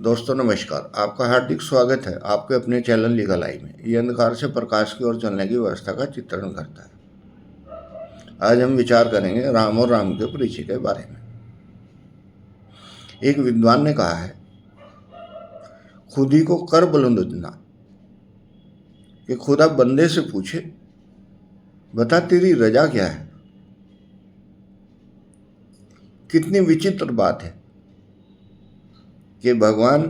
दोस्तों नमस्कार। आपका हार्दिक स्वागत है आपके अपने चैनल लीगल आई में। ये अंधकार से प्रकाश की ओर चलने की व्यवस्था का चित्रण करता है। आज हम विचार करेंगे राम और राम के परिचय के बारे में। एक विद्वान ने कहा है, खुद ही को कर बुलंदना कि खुदा बंदे से पूछे, बता तेरी रजा क्या है। कितनी विचित्र बात है कि भगवान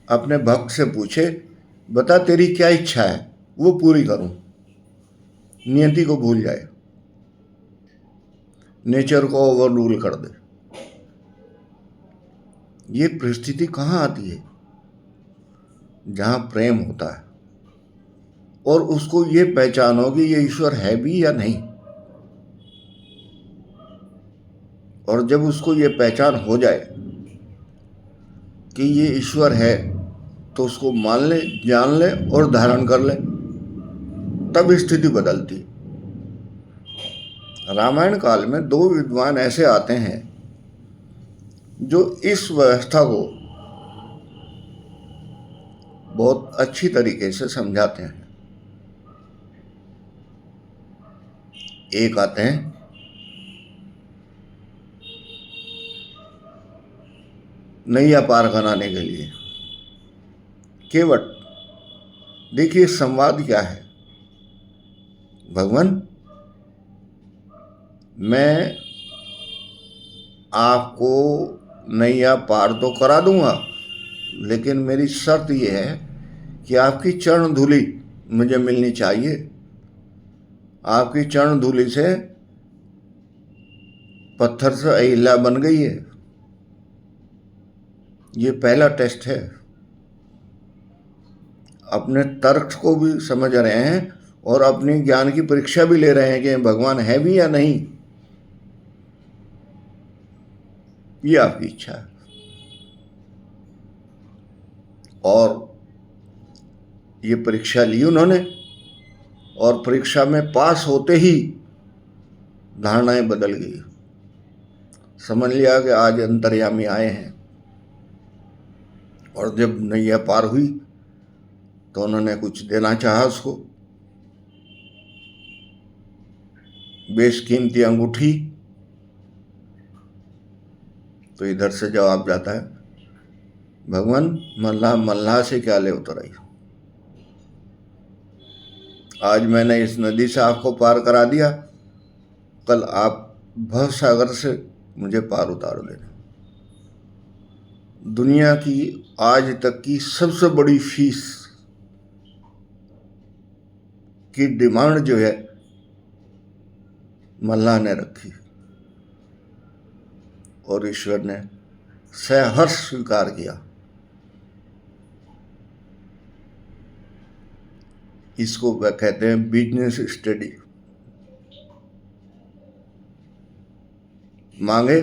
अपने भक्त से पूछे, बता तेरी क्या इच्छा है, वो पूरी करूं। नियति को भूल जाए, नेचर को ओवर रूल कर दे। ये परिस्थिति कहाँ आती है? जहां प्रेम होता है और उसको ये पहचान हो कि ये ईश्वर है भी या नहीं। और जब उसको ये पहचान हो जाए कि ये ईश्वर है, तो उसको मान ले, जान ले और धारण कर ले, तब स्थिति बदलती। रामायण काल में दो विद्वान ऐसे आते हैं जो इस व्यवस्था को बहुत अच्छी तरीके से समझाते हैं। एक आते हैं नैया पार कराने के लिए। केवट, देखिए संवाद क्या है। भगवान, मैं आपको नैया पार तो करा दूंगा, लेकिन मेरी शर्त यह है कि आपकी चरण धूलि मुझे मिलनी चाहिए। आपकी चरण धूलि से पत्थर से अहिल्या बन गई है। ये पहला टेस्ट है। अपने तर्क को भी समझ रहे हैं और अपनी ज्ञान की परीक्षा भी ले रहे हैं कि भगवान है भी या नहीं। ये आपकी इच्छा है। और ये परीक्षा ली उन्होंने, और परीक्षा में पास होते ही धारणाएं बदल गई। समझ लिया कि आज अंतर्यामी आए हैं। और जब नैया पार हुई तो उन्होंने कुछ देना चाहा उसको। बेशकीमती अंगूठी। तो इधर से जवाब जाता है, भगवान मल्लाह मल्लाह से क्या ले उतर आई। आज मैंने इस नदी से आपको पार करा दिया, कल आप भव सागर से मुझे पार उतार देना। दुनिया की आज तक की सबसे बड़ी फीस की डिमांड जो है मल्लाह ने रखी, और ईश्वर ने सहर्ष स्वीकार किया। इसको वह कहते हैं बिजनेस स्टडी। मांगे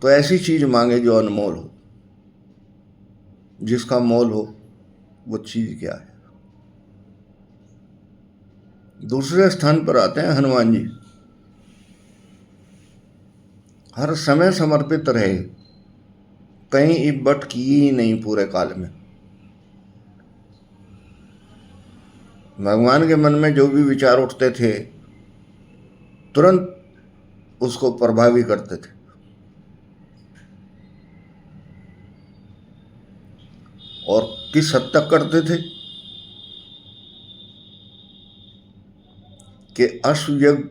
तो ऐसी चीज मांगे जो अनमोल हो। जिसका मोल हो वो चीज क्या है। दूसरे स्थान पर आते हैं हनुमान जी। हर समय समर्पित रहे, कहीं इब्बट की ही नहीं पूरे काल में। भगवान के मन में जो भी विचार उठते थे तुरंत उसको प्रभावी करते थे। और किस हद तक करते थे कि अश्वयज्ञ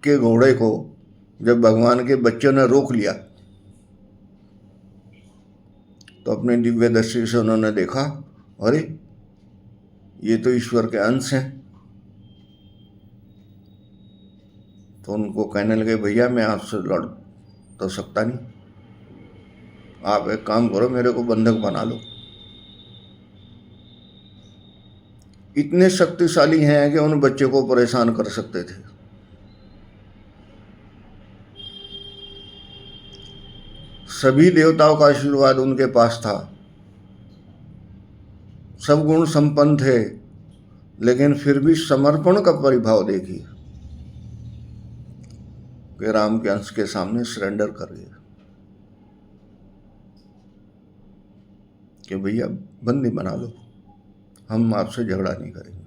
के घोड़े को जब भगवान के बच्चों ने रोक लिया तो अपने दिव्य दृष्टि से उन्होंने देखा, अरे ये तो ईश्वर के अंश हैं। तो उनको कहने लगे, भैया मैं आपसे लड़ तो सकता नहीं, आप एक काम करो, मेरे को बंधक बना लो। इतने शक्तिशाली हैं कि उन बच्चे को परेशान कर सकते थे। सभी देवताओं का आशीर्वाद उनके पास था, सब गुण संपन्न थे, लेकिन फिर भी समर्पण का परिभाव देखिए कि राम के अंश के सामने सरेंडर कर गए। कि भैया बंदी बना लो, हम आपसे झगड़ा नहीं करेंगे।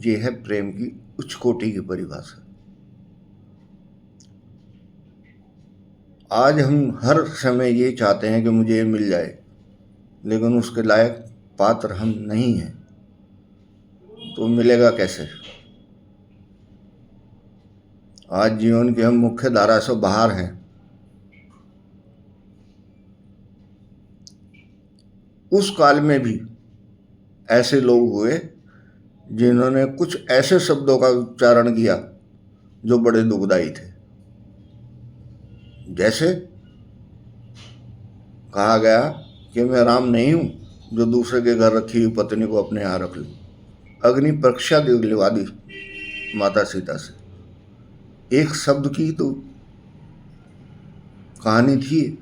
ये है प्रेम की उच्च कोटि की परिभाषा। आज हम हर समय ये चाहते हैं कि मुझे ये मिल जाए, लेकिन उसके लायक पात्र हम नहीं हैं, तो मिलेगा कैसे? आज जीवन की हम मुख्य धारा से बाहर हैं। उस काल में भी ऐसे लोग हुए जिन्होंने कुछ ऐसे शब्दों का उच्चारण किया जो बड़े दुखदायी थे। जैसे कहा गया कि मैं राम नहीं हूं जो दूसरे के घर रखी हुई पत्नी को अपने यहाँ रख लूं। अग्नि परीक्षा दिलवा दी माता सीता से। एक शब्द की तो कहानी थी।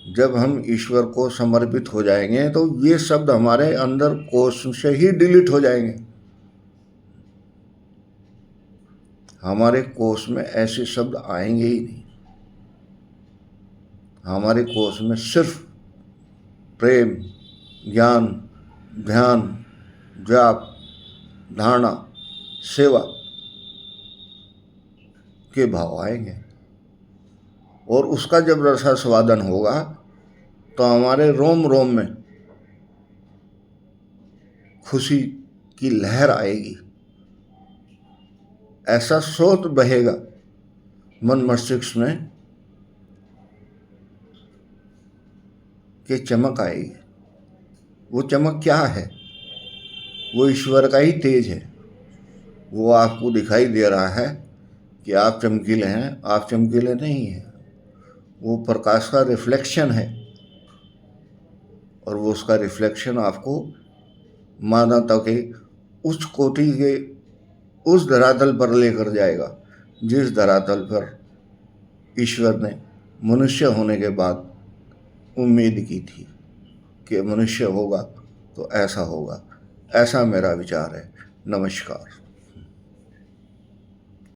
जब हम ईश्वर को समर्पित हो जाएंगे तो ये शब्द हमारे अंदर कोश से ही डिलीट हो जाएंगे। हमारे कोश में ऐसे शब्द आएंगे ही नहीं। हमारे कोश में सिर्फ प्रेम, ज्ञान, ध्यान, जाप, धारणा, सेवा के भाव आएंगे। और उसका जब रसास्वादन होगा तो हमारे रोम रोम में खुशी की लहर आएगी। ऐसा स्रोत बहेगा मन मस्तिष्क में कि चमक आएगी। वो चमक क्या है? वो ईश्वर का ही तेज है। वो आपको दिखाई दे रहा है कि आप चमकीले हैं, आप चमकीले नहीं हैं। वो प्रकाश का रिफ्लेक्शन है, और वो उसका रिफ्लेक्शन आपको मानवता के उच्च कोटि के उस धरातल पर लेकर जाएगा जिस धरातल पर ईश्वर ने मनुष्य होने के बाद उम्मीद की थी कि मनुष्य होगा तो ऐसा होगा। ऐसा मेरा विचार है। नमस्कार।